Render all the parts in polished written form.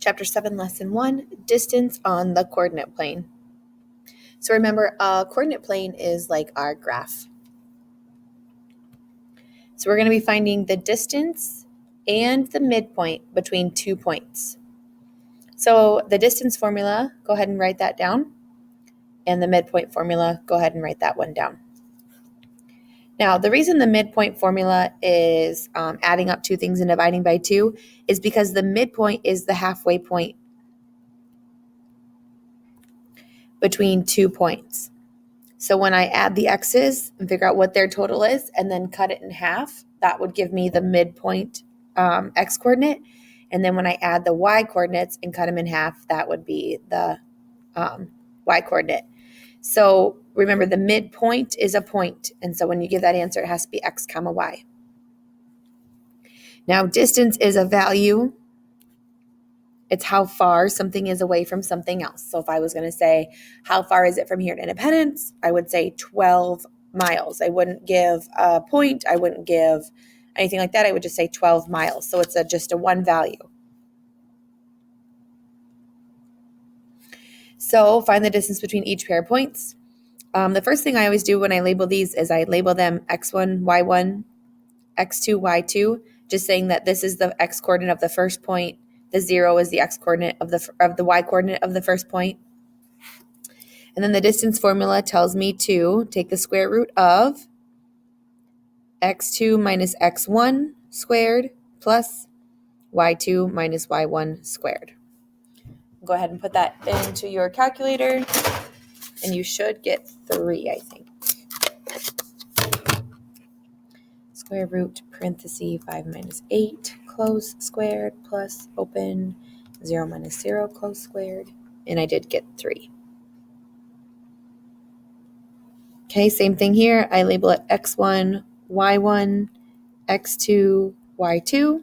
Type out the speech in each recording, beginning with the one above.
Chapter 7, Lesson 1, Distance on the Coordinate Plane. So remember, a coordinate plane is like our graph. So we're going to be finding the distance and the midpoint between 2 points. So the distance formula, go ahead and write that down. And the midpoint formula, go ahead and write that one down. Now, the reason the midpoint formula is adding up two things and dividing by 2 is because the midpoint is the halfway point between 2 points. So when I add the x's and figure out what their total is and then cut it in half, that would give me the midpoint x coordinate. And then when I add the y coordinates and cut them in half, that would be the y coordinate. So remember, the midpoint is a point. And so when you give that answer, it has to be x comma y. Now, distance is a value. It's how far something is away from something else. So if I was going to say, how far is it from here to Independence? I would say 12 miles. I wouldn't give a point. I wouldn't give anything like that. I would just say 12 miles. So it's just a one value. So find the distance between each pair of points. The first thing I always do when I label these is I label them x1, y1, x2, y2, just saying that this is the x coordinate of the first point. The 0 is the x coordinate of the y coordinate of the first point. And then the distance formula tells me to take the square root of x2 minus x1 squared plus y2 minus y1 squared. Go ahead and put that into your calculator, and you should get 3, I think. Square root parenthesis 5 minus 8 close squared plus open 0 minus 0 close squared, and I did get 3. Okay, same thing here. I label it x1, y1, x2, y2.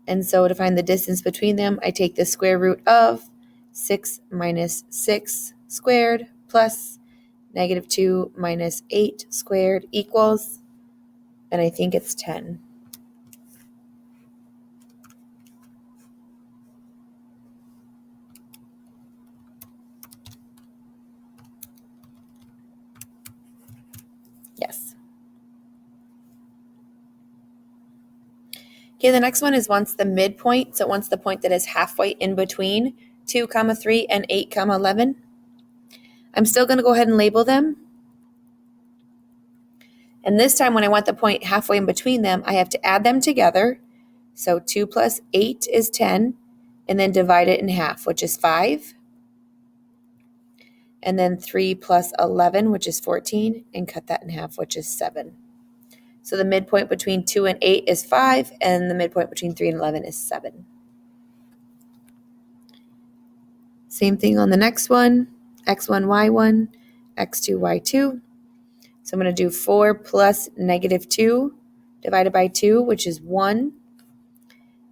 And so to find the distance between them, I take the square root of 6 minus 6 squared plus negative 2 minus 8 squared equals, and I think it's 10. Yes. Okay, the next one is once the midpoint, so once the point that is halfway in between 2, 3 and 8, 11. I'm still going to go ahead and label them. And this time when I want the point halfway in between them, I have to add them together. So 2 plus 8 is 10, and then divide it in half, which is 5. And then 3 plus 11, which is 14, and cut that in half, which is 7. So the midpoint between 2 and 8 is 5, and the midpoint between 3 and 11 is 7. Same thing on the next one, x1, y1, x2, y2. So I'm going to do 4 plus negative 2 divided by 2, which is 1.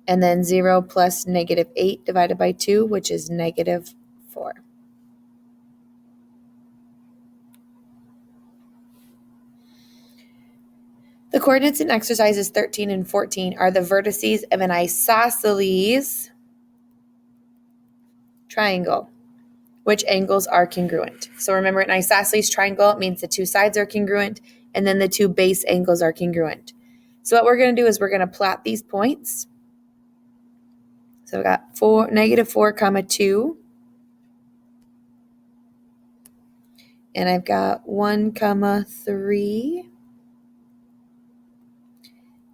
And then 0 plus negative 8 divided by 2, which is negative 4. The coordinates in exercises 13 and 14 are the vertices of an isosceles triangle. Which angles are congruent? So remember, an isosceles triangle, it means the two sides are congruent, and then the two base angles are congruent. So what we're going to do is we're going to plot these points. So we got negative 4, 2. And I've got 1, 3.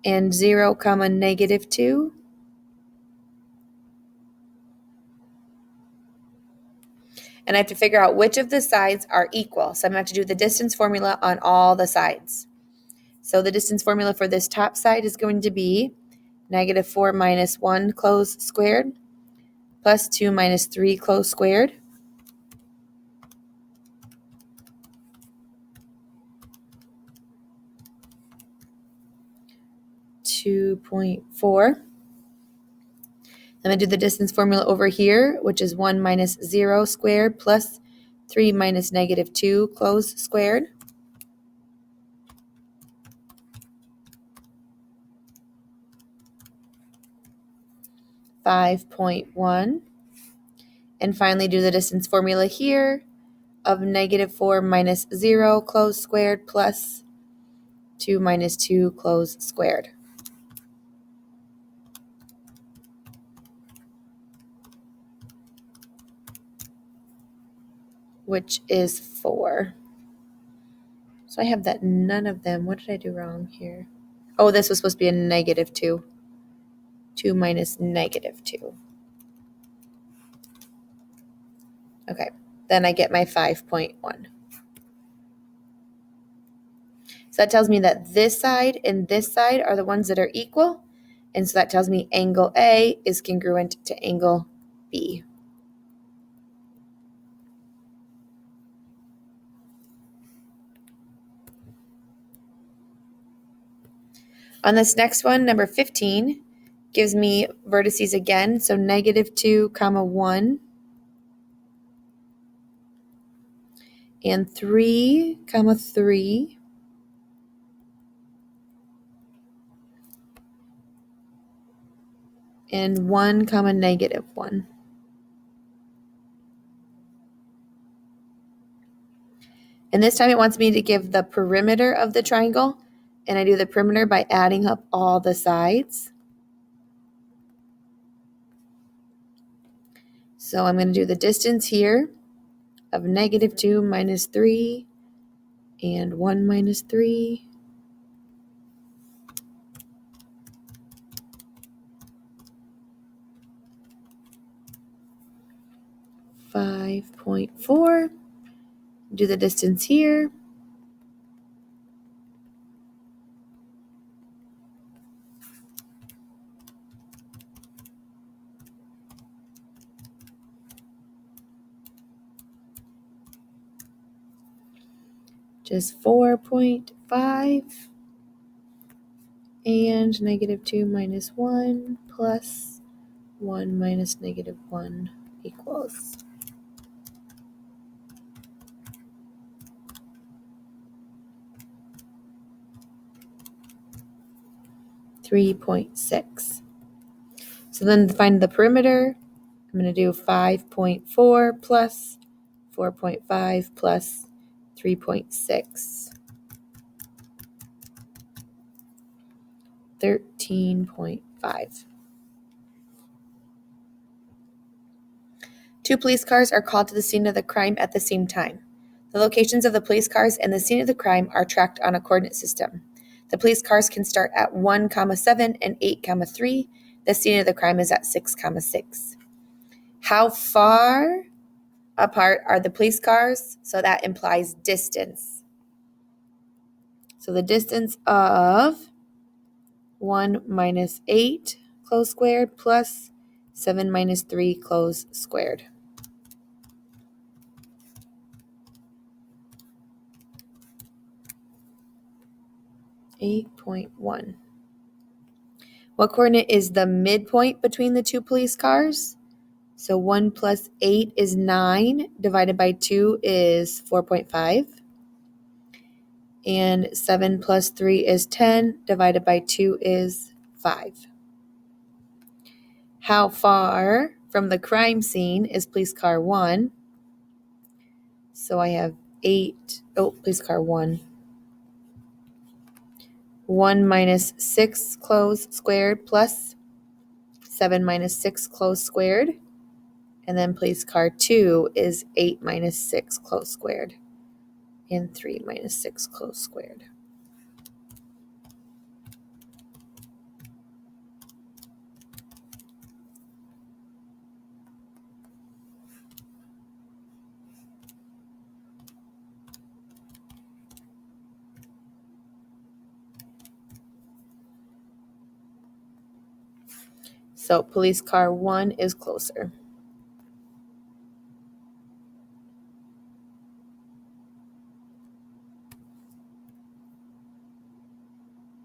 And 0, negative 2. And I have to figure out which of the sides are equal. So I'm going to have to do the distance formula on all the sides. So the distance formula for this top side is going to be negative 4 minus 1 close squared plus 2 minus 3 close squared. (2.4). I'm going to do the distance formula over here, which is 1 minus 0 squared plus 3 minus negative 2 close squared. 5.1. And finally do the distance formula here of -4 minus 0 closed squared plus 2 minus 2 closed squared. Which is 4. So I have that none of them. What did I do wrong here? Oh, this was supposed to be a -2. 2 minus -2. Okay, then I get my 5.1. So that tells me that this side and this side are the ones that are equal. And so that tells me angle A is congruent to angle B. On this next one, number 15, gives me vertices again. So -2, 1, and 3, 3, and 1, -1. And this time it wants me to give the perimeter of the triangle, and I do the perimeter by adding up all the sides. So I'm going to do the distance here of -2 minus 3 and 1 minus 3. .4. Do the distance here. Just 4.5. And -2 minus 1 plus 1 minus -1 equals 3.6. So then to find the perimeter, I'm going to do 5.4 plus 4.5 plus 3.6. 13.5. Two police cars are called to the scene of the crime at the same time. The locations of the police cars and the scene of the crime are tracked on a coordinate system. The police cars can start at 1, 7 and 8, 3. The scene of the crime is at 6, 6. How far apart are the police cars? So that implies distance. So the distance of 1 minus 8 closed squared plus 7 minus 3 closed squared. 8.1. What coordinate is the midpoint between the two police cars? So 1 plus 8 is 9, divided by 2 is 4.5. And 7 plus 3 is 10, divided by 2 is 5. How far from the crime scene is police car 1? So I have 8, police car 1. 1 minus 6 closed squared plus 7 minus 6 closed squared. And then police car 2 is 8 minus 6 closed squared. And 3 minus 6 closed squared. So police car 1 is closer.